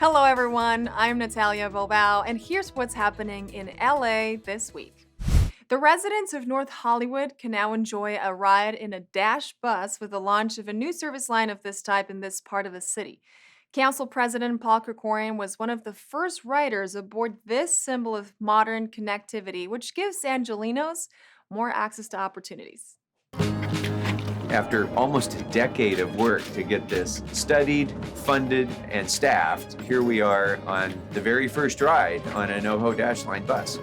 Hello, everyone. I'm Natalia Bilbao, and here's what's happening in LA this week. The residents of North Hollywood can now enjoy a ride in a Dash bus with the launch of a new service line of this type in this part of the city. Council President Paul Krikorian was one of the first riders aboard this symbol of modern connectivity, which gives Angelinos more access to opportunities. After almost a decade of work to get this studied, funded, and staffed, here we are on the very first ride on a NoHo Dash Line bus.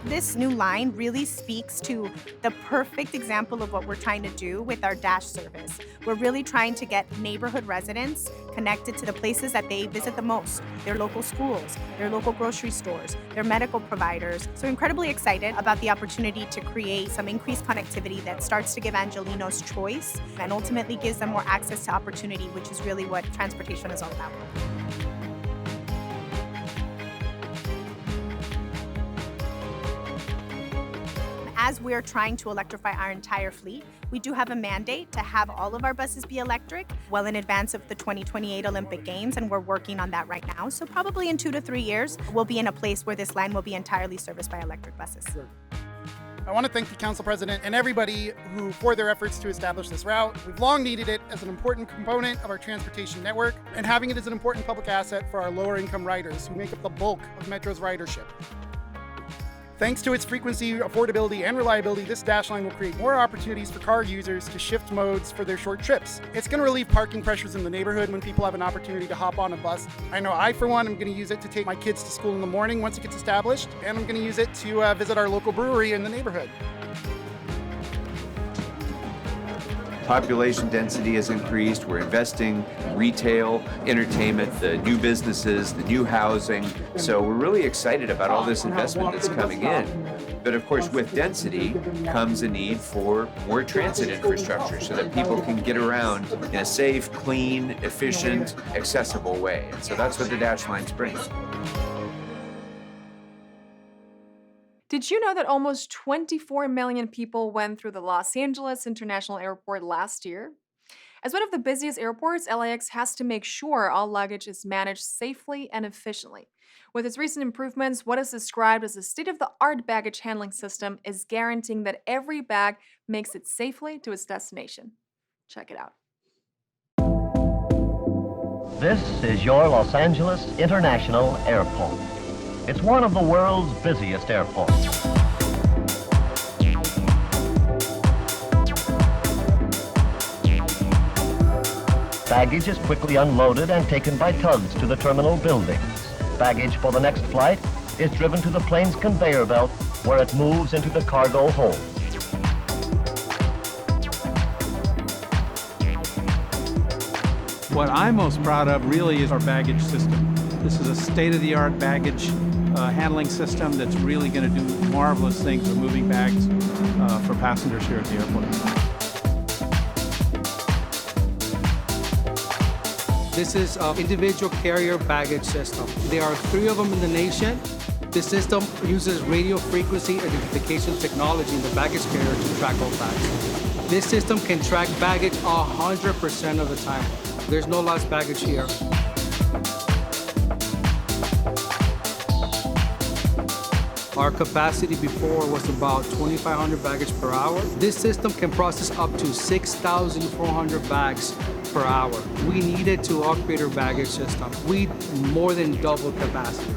This new line really speaks to the perfect example of what we're trying to do with our Dash service. We're really trying to get neighborhood residents connected to the places that they visit the most, their local schools, their local grocery stores, their medical providers. So incredibly excited about the opportunity to create some increased connectivity that starts to give Angelinos choice and ultimately gives them more access to opportunity, which is really what transportation is all about. As we're trying to electrify our entire fleet, we do have a mandate to have all of our buses be electric well in advance of the 2028 Olympic Games, and we're working on that right now. So probably in 2 to 3 years, we'll be in a place where this line will be entirely serviced by electric buses. I want to thank the council president and everybody who for their efforts to establish this route. We've long needed it as an important component of our transportation network, and having it as an important public asset for our lower income riders who make up the bulk of Metro's ridership. Thanks to its frequency, affordability, and reliability, this Dash line will create more opportunities for car users to shift modes for their short trips. It's going to relieve parking pressures in the neighborhood when people have an opportunity to hop on a bus. I know I, for one, am going to use it to take my kids to school in the morning once it gets established, and I'm going to use it to visit our local brewery in the neighborhood. Population density has increased. We're investing in retail, entertainment, the new businesses, the new housing. So we're really excited about all this investment that's coming in. But of course, with density comes a need for more transit infrastructure so that people can get around in a safe, clean, efficient, accessible way. And so that's what the Dash Lines bring. Did you know that almost 24 million people went through the Los Angeles International Airport last year? As one of the busiest airports, LAX has to make sure all luggage is managed safely and efficiently. With its recent improvements, what is described as a state-of-the-art baggage handling system is guaranteeing that every bag makes it safely to its destination. Check it out. This is your Los Angeles International Airport. It's one of the world's busiest airports. Baggage is quickly unloaded and taken by tugs to the terminal buildings. Baggage for the next flight is driven to the plane's conveyor belt, where it moves into the cargo hold. What I'm most proud of really is our baggage system. This is a state-of-the-art baggage handling system that's really going to do marvelous things with moving bags for passengers here at the airport. This is an individual carrier baggage system. There are 3 of them in the nation. This system uses radio frequency identification technology in the baggage carrier to track all bags. This system can track baggage 100% of the time. There's no lost baggage here. Our capacity before was about 2,500 baggage per hour. This system can process up to 6,400 bags per hour. We needed to upgrade our baggage system. We more than doubled capacity.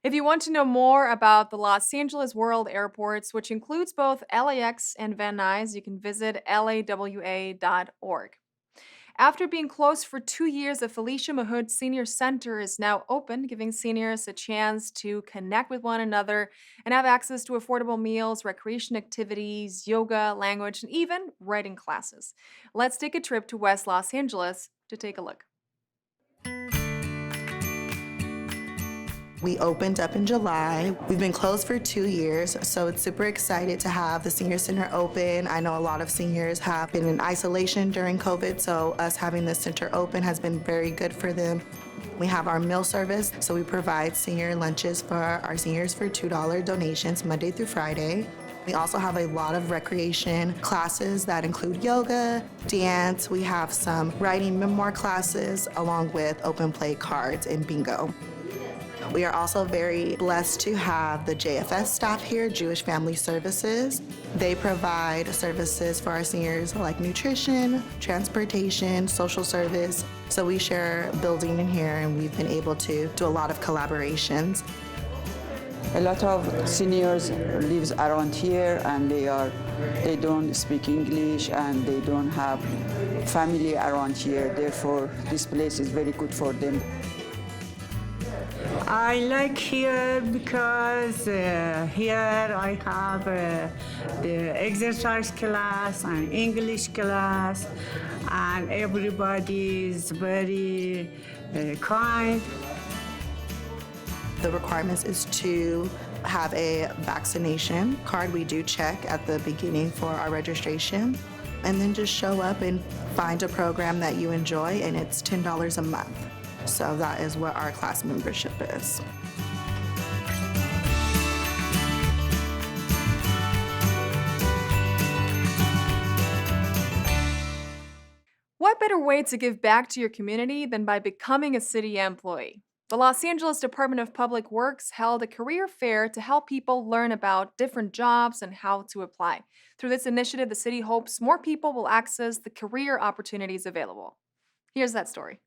If you want to know more about the Los Angeles World Airports, which includes both LAX and Van Nuys, you can visit lawa.org. After being closed for 2 years, the Felicia Mahood Senior Center is now open, giving seniors a chance to connect with one another and have access to affordable meals, recreation activities, yoga, language, and even writing classes. Let's take a trip to West Los Angeles to take a look. We opened up in July. We've been closed for 2 years, so it's super excited to have the Senior Center open. I know a lot of seniors have been in isolation during COVID, so us having the center open has been very good for them. We have our meal service, so we provide senior lunches for our seniors for $2 donations Monday through Friday. We also have a lot of recreation classes that include yoga, dance. We have some writing memoir classes along with open play cards and bingo. We are also very blessed to have the JFS staff here, Jewish Family Services. They provide services for our seniors like nutrition, transportation, social service. So we share a building in here and we've been able to do a lot of collaborations. A lot of seniors lives around here and they don't speak English and they don't have family around here. Therefore, this place is very good for them. I like here because here I have the exercise class and English class, and everybody is very kind. The requirements is to have a vaccination card. We do check at the beginning for our registration, and then just show up and find a program that you enjoy, and it's $10 a month. So that is what our class membership is. What better way to give back to your community than by becoming a city employee? The Los Angeles Department of Public Works held a career fair to help people learn about different jobs and how to apply. Through this initiative, the city hopes more people will access the career opportunities available. Here's that story.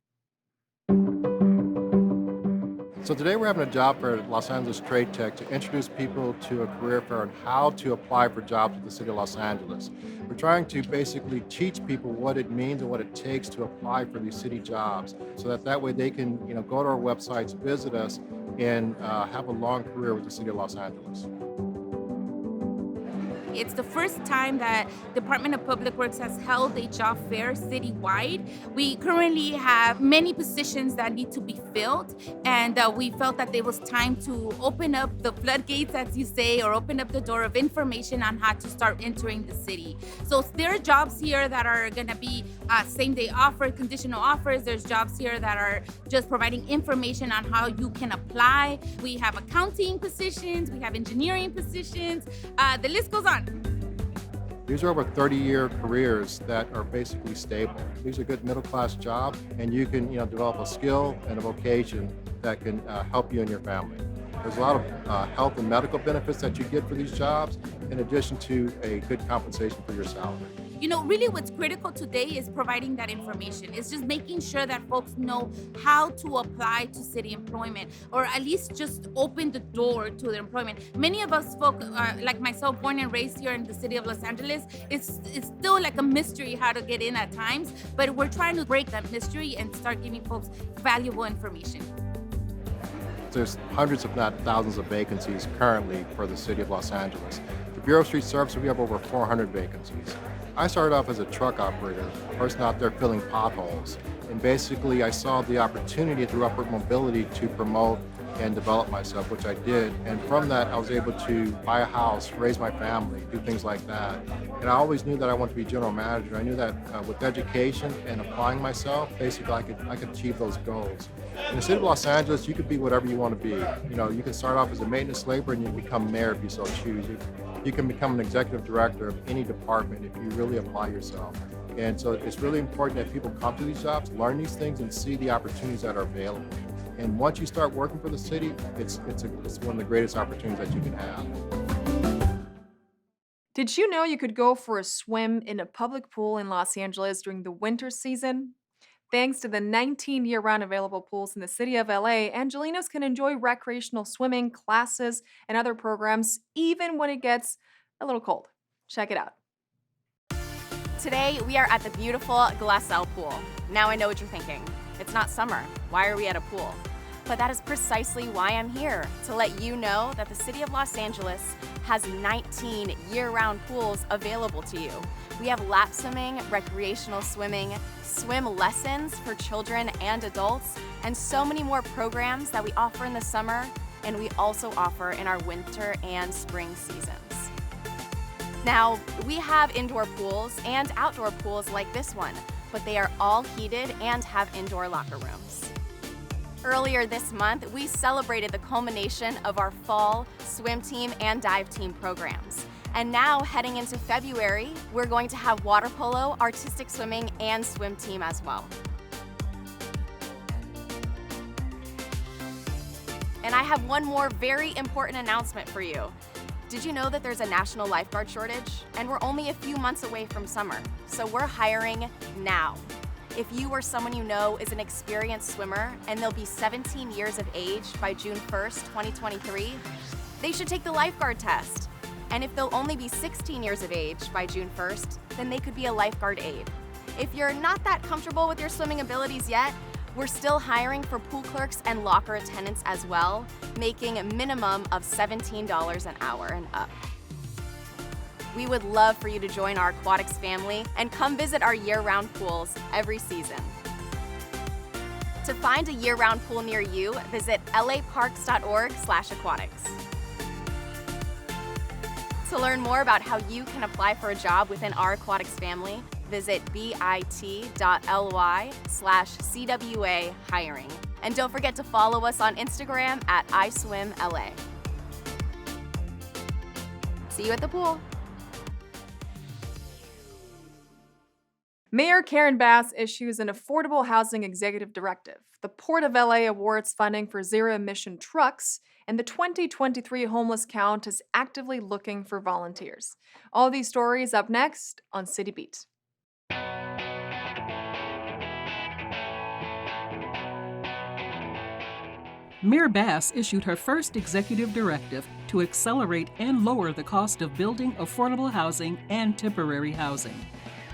So today we're having a job fair at Los Angeles Trade Tech to introduce people to a career fair and how to apply for jobs with the city of Los Angeles. We're trying to basically teach people what it means and what it takes to apply for these city jobs, so that way they can, go to our websites, visit us, and have a long career with the city of Los Angeles. It's the first time that Department of Public Works has held a job fair citywide. We currently have many positions that need to be filled, and we felt that it was time to open up the floodgates, as you say, or open up the door of information on how to start entering the city. So there are jobs here that are gonna be same-day offer, conditional offers. There's jobs here that are just providing information on how you can apply. We have accounting positions, we have engineering positions, the list goes on. These are over 30-year careers that are basically stable. These are good middle-class jobs, and you can develop a skill and a vocation that can help you and your family. There's a lot of health and medical benefits that you get for these jobs, in addition to a good compensation for your salary. Really what's critical today is providing that information. It's just making sure that folks know how to apply to city employment, or at least just open the door to their employment. Many of us folk, like myself, born and raised here in the city of Los Angeles, it's still like a mystery how to get in at times, but we're trying to break that mystery and start giving folks valuable information. There's hundreds, if not thousands, of vacancies currently for the city of Los Angeles. The Bureau of Street Services, we have over 400 vacancies. I started off as a truck operator, person out there filling potholes. And basically, I saw the opportunity through upward mobility to promote and develop myself, which I did. And from that, I was able to buy a house, raise my family, do things like that. And I always knew that I wanted to be general manager. I knew that with education and applying myself, basically I could achieve those goals. In the city of Los Angeles, you could be whatever you want to be. You can start off as a maintenance laborer and you can become mayor if you so choose. You can become an executive director of any department if you really apply yourself. And so it's really important that people come to these jobs, learn these things, and see the opportunities that are available. And once you start working for the city, it's one of the greatest opportunities that you can have. Did you know you could go for a swim in a public pool in Los Angeles during the winter season? Thanks to the 19 year-round available pools in the city of LA, Angelinos can enjoy recreational swimming, classes, and other programs even when it gets a little cold. Check it out. Today, we are at the beautiful Glassell Pool. Now I know what you're thinking. It's not summer. Why are we at a pool? But that is precisely why I'm here, to let you know that the city of Los Angeles has 19 year-round pools available to you. We have lap swimming, recreational swimming, swim lessons for children and adults, and so many more programs that we offer in the summer and we also offer in our winter and spring seasons. Now, we have indoor pools and outdoor pools like this one, but they are all heated and have indoor locker rooms. Earlier this month, we celebrated the culmination of our fall swim team and dive team programs. And now, heading into February, we're going to have water polo, artistic swimming, and swim team as well. And I have one more very important announcement for you. Did you know that there's a national lifeguard shortage? And we're only a few months away from summer, so we're hiring now. If you or someone you know is an experienced swimmer and they'll be 17 years of age by June 1st, 2023, they should take the lifeguard test. And if they'll only be 16 years of age by June 1st, then they could be a lifeguard aide. If you're not that comfortable with your swimming abilities yet, we're still hiring for pool clerks and locker attendants as well, making a minimum of $17 an hour and up. We would love for you to join our aquatics family and come visit our year-round pools every season. To find a year-round pool near you, visit laparks.org/aquatics. To learn more about how you can apply for a job within our aquatics family, visit bit.ly/CWA hiring. And don't forget to follow us on Instagram at iSwimLA. See you at the pool. Mayor Karen Bass issues an affordable housing executive directive. The Port of LA awards funding for zero-emission trucks, and the 2023 homeless count is actively looking for volunteers. All these stories up next on City Beat. Mayor Bass issued her first executive directive to accelerate and lower the cost of building affordable housing and temporary housing.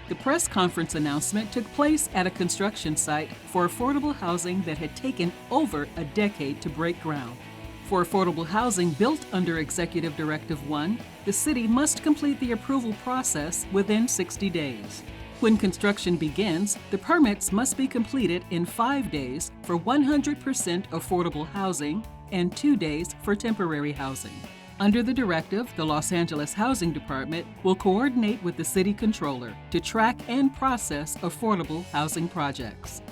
The press conference announcement took place at a construction site for affordable housing that had taken over a decade to break ground. For affordable housing built under Executive Directive 1, the city must complete the approval process within 60 days. When construction begins, the permits must be completed in 5 days for 100% affordable housing and 2 days for temporary housing. Under the directive, the Los Angeles Housing Department will coordinate with the city controller to track and process affordable housing projects.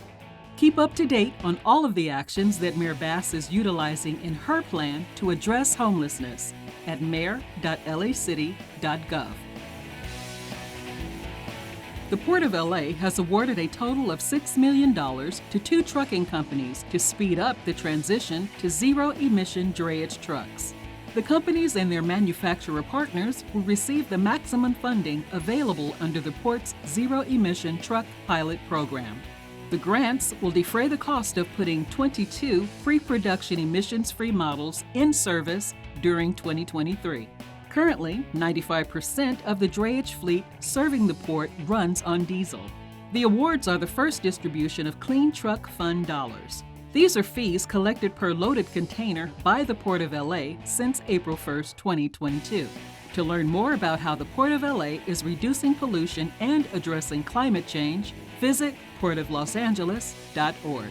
Keep up to date on all of the actions that Mayor Bass is utilizing in her plan to address homelessness at mayor.lacity.gov. The Port of LA has awarded a total of $6 million to 2 trucking companies to speed up the transition to zero-emission drayage trucks. The companies and their manufacturer partners will receive the maximum funding available under the Port's Zero-Emission Truck Pilot Program. The grants will defray the cost of putting 22 pre-production emissions-free models in service during 2023. Currently, 95% of the drayage fleet serving the port runs on diesel. The awards are the first distribution of Clean Truck Fund dollars. These are fees collected per loaded container by the Port of LA since April 1, 2022. To learn more about how the Port of LA is reducing pollution and addressing climate change, visit portoflosangeles.org.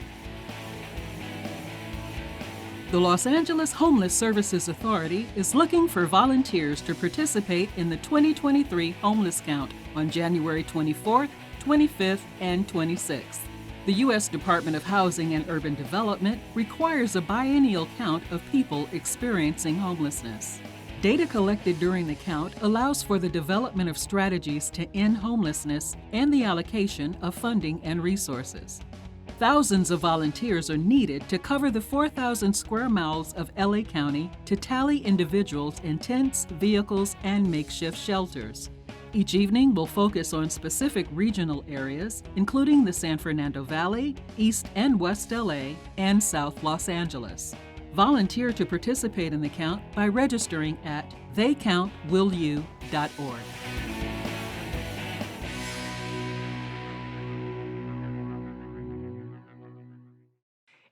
The Los Angeles Homeless Services Authority is looking for volunteers to participate in the 2023 homeless count on January 24th, 25th, and 26th. The U.S. Department of Housing and Urban Development requires a biennial count of people experiencing homelessness. Data collected during the count allows for the development of strategies to end homelessness and the allocation of funding and resources. Thousands of volunteers are needed to cover the 4,000 square miles of LA County to tally individuals in tents, vehicles, and makeshift shelters. Each evening will focus on specific regional areas, including the San Fernando Valley, East and West LA, and South Los Angeles. Volunteer to participate in the count by registering at theycountwillyou.org.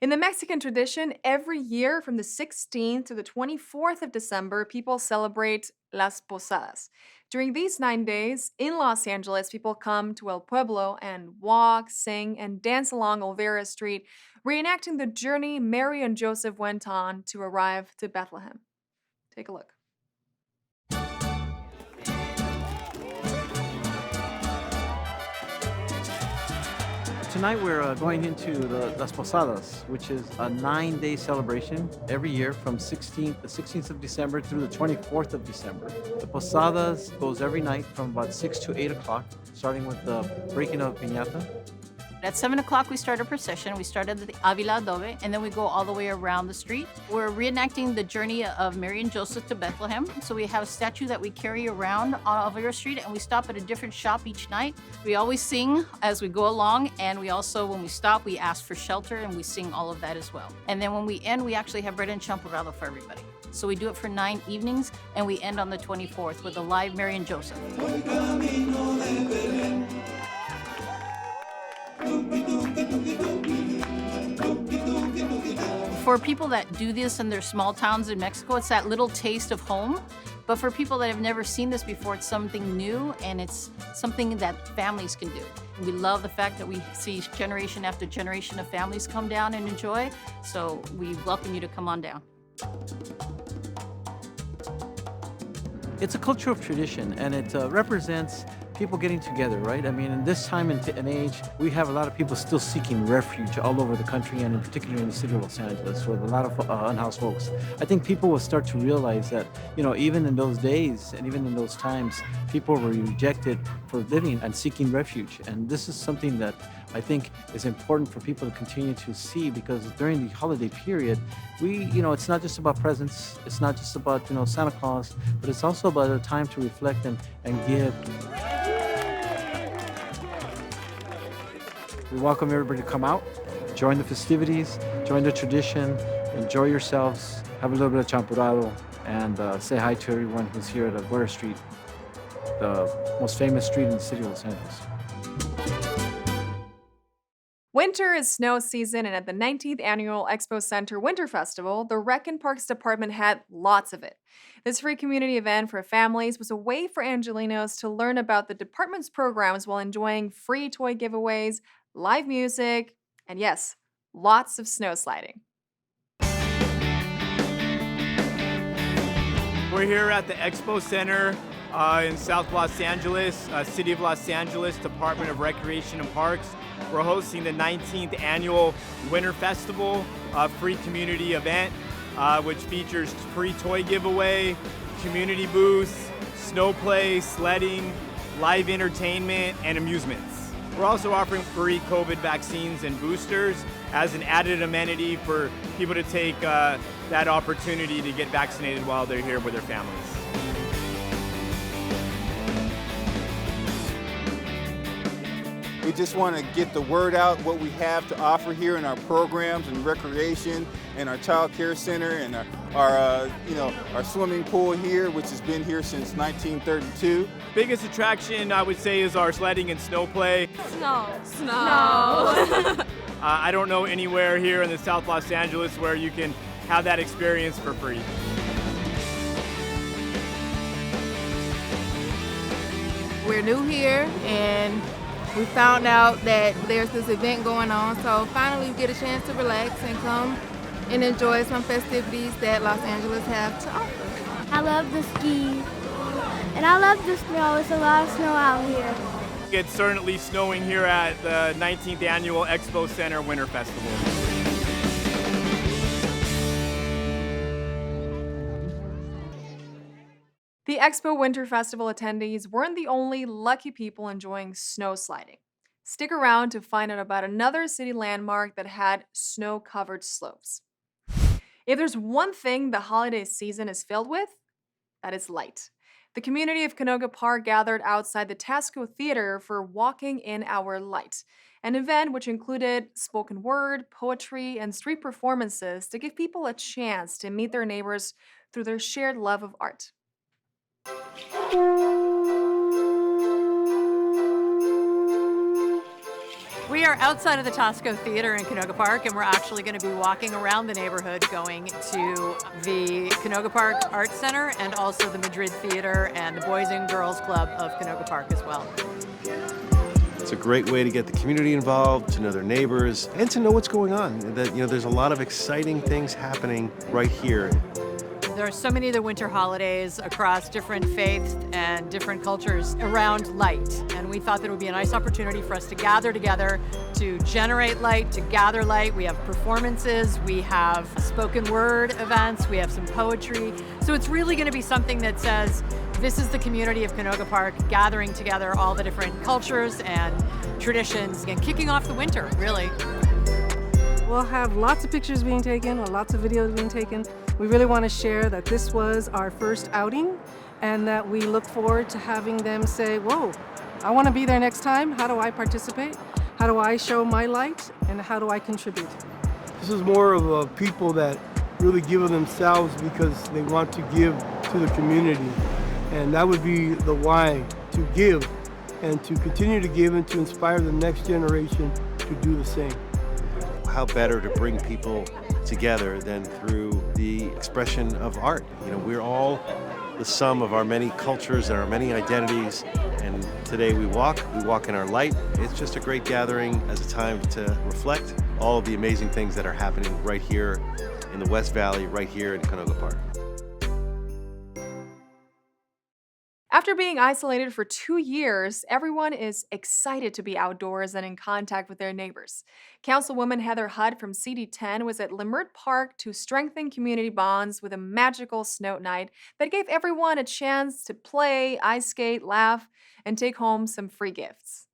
In the Mexican tradition, every year from the 16th to the 24th of December, people celebrate Las Posadas. During these 9 days, in Los Angeles, people come to El Pueblo and walk, sing, and dance along Olvera Street, reenacting the journey Mary and Joseph went on to arrive to Bethlehem. Take a look. Tonight we're going into the Las Posadas, which is a 9-day celebration every year from the 16th of December through the 24th of December. The Posadas goes every night from about 6 to 8 o'clock, starting with the breaking of piñata. At 7 o'clock, we start a procession. We start at the Avila Adobe, and then we go all the way around the street. We're reenacting the journey of Mary and Joseph to Bethlehem. So we have a statue that we carry around on Avila Street, and we stop at a different shop each night. We always sing as we go along, and we also, when we stop, we ask for shelter, and we sing all of that as well. And then when we end, we actually have bread and champurrado for everybody. So we do it for 9 evenings, and we end on the 24th with a live Mary and Joseph. For people that do this in their small towns in Mexico, it's that little taste of home. But for people that have never seen this before, it's something new, and it's something that families can do. We love the fact that we see generation after generation of families come down and enjoy, so we welcome you to come on down. It's a culture of tradition, and it represents people getting together, right? I mean, in this time and age, we have a lot of people still seeking refuge all over the country, and in particular in the city of Los Angeles, with a lot of unhoused folks. I think people will start to realize that, even in those days and even in those times, people were rejected for living and seeking refuge. And this is something that I think is important for people to continue to see, because during the holiday period, it's not just about presents, it's not just about, Santa Claus, but it's also about a time to reflect and give. We welcome everybody to come out, join the festivities, join the tradition, enjoy yourselves, have a little bit of champurrado, and say hi to everyone who's here at Aguirre Street, the most famous street in the city of Los Angeles. Winter is snow season, and at the 19th Annual Expo Center Winter Festival, the Rec and Parks Department had lots of it. This free community event for families was a way for Angelenos to learn about the department's programs while enjoying free toy giveaways, live music, and yes, lots of snow sliding. We're here at the Expo Center in South Los Angeles, City of Los Angeles, Department of Recreation and Parks. We're hosting the 19th Annual Winter Festival, free community event, which features free toy giveaway, community booths, snow play, sledding, live entertainment, and amusements. We're also offering free COVID vaccines and boosters as an added amenity for people to take that opportunity to get vaccinated while they're here with their families. We just want to get the word out, what we have to offer here in our programs and recreation and our child care center and our swimming pool here, which has been here since 1932. Biggest attraction, I would say, is our sledding and snow play. Snow. I don't know anywhere here in the South Los Angeles where you can have that experience for free. We're new here, and we found out that there's this event going on, so finally we get a chance to relax and come and enjoy some festivities that Los Angeles have to offer. I love the ski, and I love the snow. It's a lot of snow out here. It's certainly snowing here at the 19th Annual Expo Center Winter Festival. The Expo Winter Festival attendees weren't the only lucky people enjoying snow sliding. Stick around to find out about another city landmark that had snow-covered slopes. If there's one thing the holiday season is filled with, that is light. The community of Canoga Park gathered outside the Tasco Theater for Walking in Our Light, an event which included spoken word, poetry, and street performances to give people a chance to meet their neighbors through their shared love of art. We are outside of the Tosco Theater in Canoga Park, and we're actually going to be walking around the neighborhood going to the Canoga Park Arts Center and also the Madrid Theater and the Boys and Girls Club of Canoga Park as well. It's a great way to get the community involved, to know their neighbors, and to know what's going on. That, there's a lot of exciting things happening right here. There are so many of the winter holidays across different faiths and different cultures around light. And we thought that it would be a nice opportunity for us to gather together, to generate light, to gather light. We have performances, we have spoken word events, we have some poetry. So it's really going to be something that says, this is the community of Canoga Park gathering together all the different cultures and traditions and kicking off the winter, really. We'll have lots of pictures being taken, or lots of videos being taken. We really want to share that this was our first outing and that we look forward to having them say, whoa, I want to be there next time. How do I participate? How do I show my light? And how do I contribute? This is more of a people that really give of themselves because they want to give to the community. And that would be the why, to give and to continue to give and to inspire the next generation to do the same. How better to bring people together than through the expression of art? We're all the sum of our many cultures and our many identities, and today we walk in our light. It's just a great gathering as a time to reflect all of the amazing things that are happening right here in the West Valley, right here in Canoga Park. After being isolated for 2 years, everyone is excited to be outdoors and in contact with their neighbors. Councilwoman Heather Hutt from CD10 was at Leimert Park to strengthen community bonds with a magical snow night that gave everyone a chance to play, ice skate, laugh, and take home some free gifts.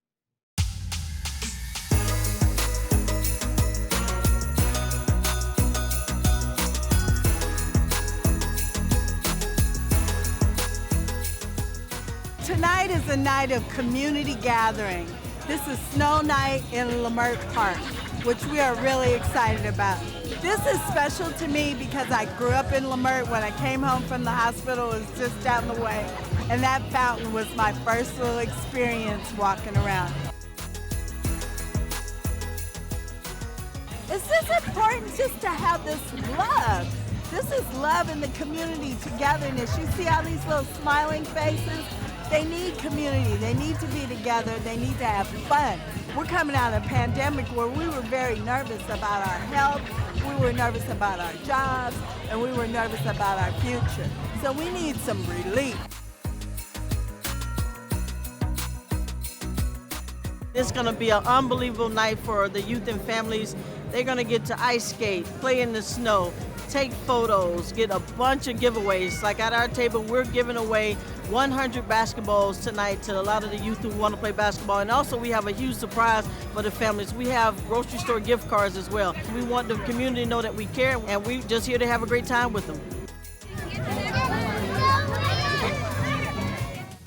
Tonight is a night of community gathering. This is Snow Night in Leimert Park, which we are really excited about. This is special to me because I grew up in Leimert. When I came home from the hospital, it was just down the way. And that fountain was my first little experience walking around. It's just important just to have this love. This is love in the community, togetherness. You see all these little smiling faces? They need community, they need to be together, they need to have fun. We're coming out of a pandemic where we were very nervous about our health, we were nervous about our jobs, and we were nervous about our future. So we need some relief. It's gonna be an unbelievable night for the youth and families. They're gonna get to ice skate, play in the snow, take photos, get a bunch of giveaways. Like at our table, we're giving away 100 basketballs tonight to a lot of the youth who want to play basketball. And also we have a huge surprise for the families. We have grocery store gift cards as well. We want the community to know that we care, and we're just here to have a great time with them.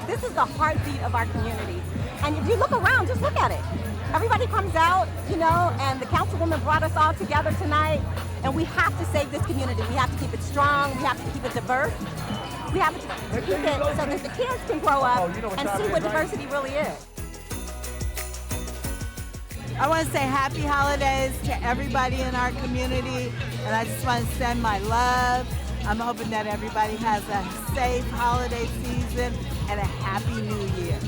This is the heartbeat of our community. And if you look around, just look at it. Everybody comes out, and the councilwoman brought us all together tonight, and we have to save this community. We have to keep it strong, we have to keep it diverse. We have to keep it so that the kids can grow up and see what diversity really is. I want to say happy holidays to everybody in our community, and I just want to send my love. I'm hoping that everybody has a safe holiday season and a happy new year.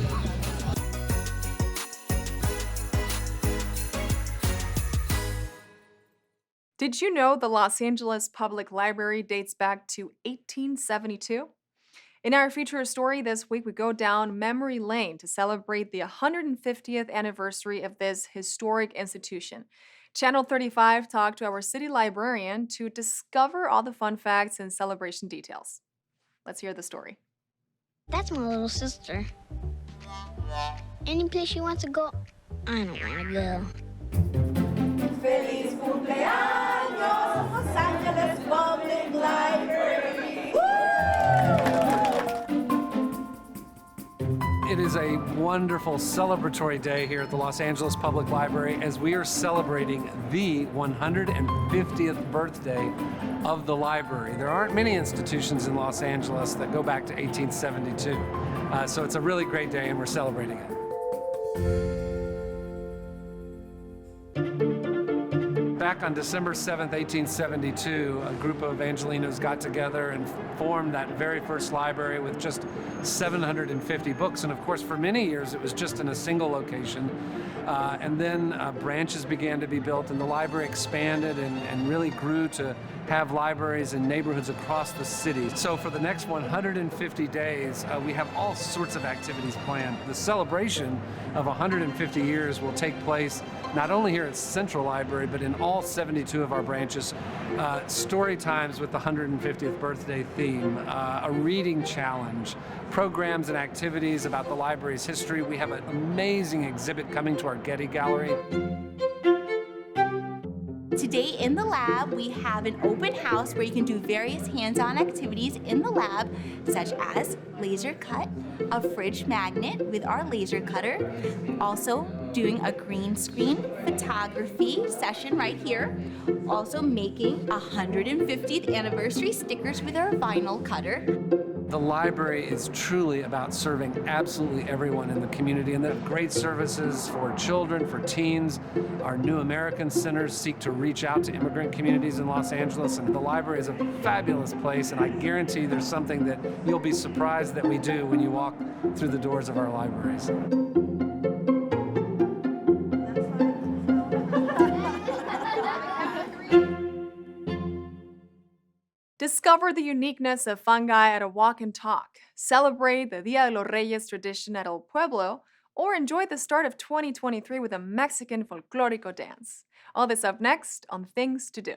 Did you know the Los Angeles Public Library dates back to 1872? In our feature story this week, we go down memory lane to celebrate the 150th anniversary of this historic institution. Channel 35 talked to our city librarian to discover all the fun facts and celebration details. Let's hear the story. That's my little sister. Any place she wants to go, I don't want to go. Feliz cumpleaños, Los Angeles Public Library. It is a wonderful celebratory day here at the Los Angeles Public Library as we are celebrating the 150th birthday of the library. There aren't many institutions in Los Angeles that go back to 1872. So it's a really great day and we're celebrating it. back on December 7th, 1872, a group of Angelinos got together and formed that very first library with just 750 books. And of course, for many years, it was just in a single location. And then branches began to be built, and the library expanded and really grew to have libraries in neighborhoods across the city. So for the next 150 days, we have all sorts of activities planned. The celebration of 150 years will take place not only here at Central Library, but in all 72 of our branches. Story times with the 150th birthday theme, a reading challenge, programs and activities about the library's history. We have an amazing exhibit coming to our Getty Gallery. Today in the lab, we have an open house where you can do various hands-on activities in the lab, such as laser cut, a fridge magnet with our laser cutter, also doing a green screen photography session right here, also making 150th anniversary stickers with our vinyl cutter. The library is truly about serving absolutely everyone in the community, and they have great services for children, for teens. Our New American Centers seek to reach out to immigrant communities in Los Angeles, and the library is a fabulous place, and I guarantee there's something that you'll be surprised that we do when you walk through the doors of our libraries. Discover the uniqueness of fungi at a walk and talk, celebrate the Dia de los Reyes tradition at El Pueblo, or enjoy the start of 2023 with a Mexican folklorico dance. All this up next on Things to Do.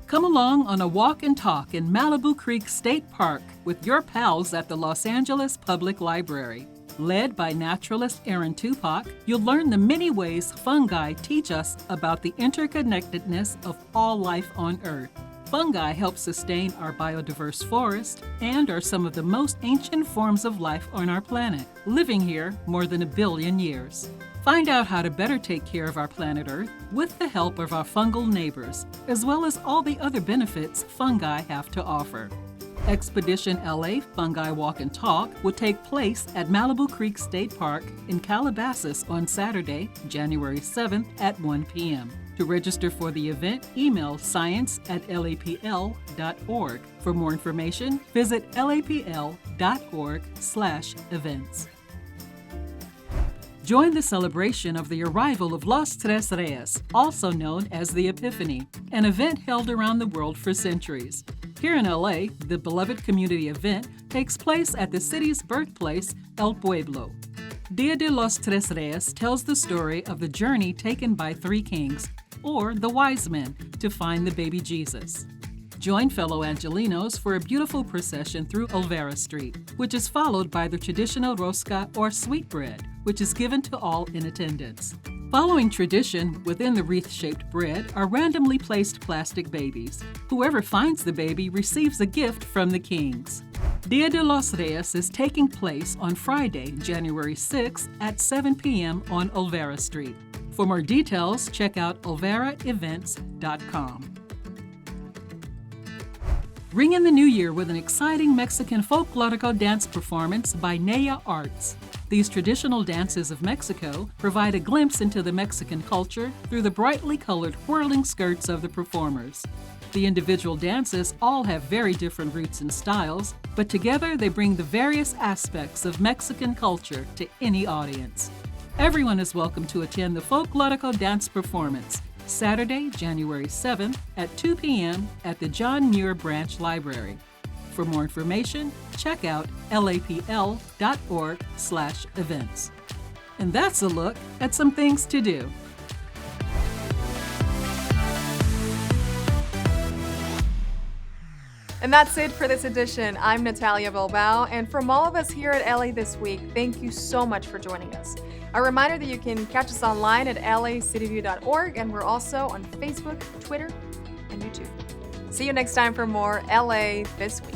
Come along on a walk and talk in Malibu Creek State Park with your pals at the Los Angeles Public Library. Led by naturalist Aaron Tupac, you'll learn the many ways fungi teach us about the interconnectedness of all life on Earth. Fungi help sustain our biodiverse forest and are some of the most ancient forms of life on our planet, living here more than 1 billion years. Find out how to better take care of our planet Earth with the help of our fungal neighbors, as well as all the other benefits fungi have to offer. Expedition LA Fungi Walk and Talk will take place at Malibu Creek State Park in Calabasas on Saturday, January 7th at 1 p.m. To register for the event, email science@lapl.org. For more information, visit lapl.org/events. Join the celebration of the arrival of Los Tres Reyes, also known as the Epiphany, an event held around the world for centuries. Here in LA, the beloved community event takes place at the city's birthplace, El Pueblo. Dia de los Tres Reyes tells the story of the journey taken by 3 kings, or the wise men, to find the baby Jesus. Join fellow Angelinos for a beautiful procession through Olvera Street, which is followed by the traditional rosca or sweetbread, which is given to all in attendance. Following tradition, within the wreath-shaped bread are randomly placed plastic babies. Whoever finds the baby receives a gift from the kings. Dia de los Reyes is taking place on Friday, January 6th at 7 p.m. on Olvera Street. For more details, check out olveraevents.com. Ring in the new year with an exciting Mexican folklorico dance performance by Naya Arts. These traditional dances of Mexico provide a glimpse into the Mexican culture through the brightly colored whirling skirts of the performers. The individual dances all have very different roots and styles, but together they bring the various aspects of Mexican culture to any audience. Everyone is welcome to attend the folklorico dance performance, Saturday, January 7th at 2 p.m. at the John Muir Branch Library. For more information, check out lapl.org/events. And that's a look at some things to do. And that's it for this edition. I'm Natalia Bilbao, and from all of us here at LA This Week, thank you so much for joining us. A reminder that you can catch us online at lacityview.org, and we're also on Facebook, Twitter, and YouTube. See you next time for more LA This Week.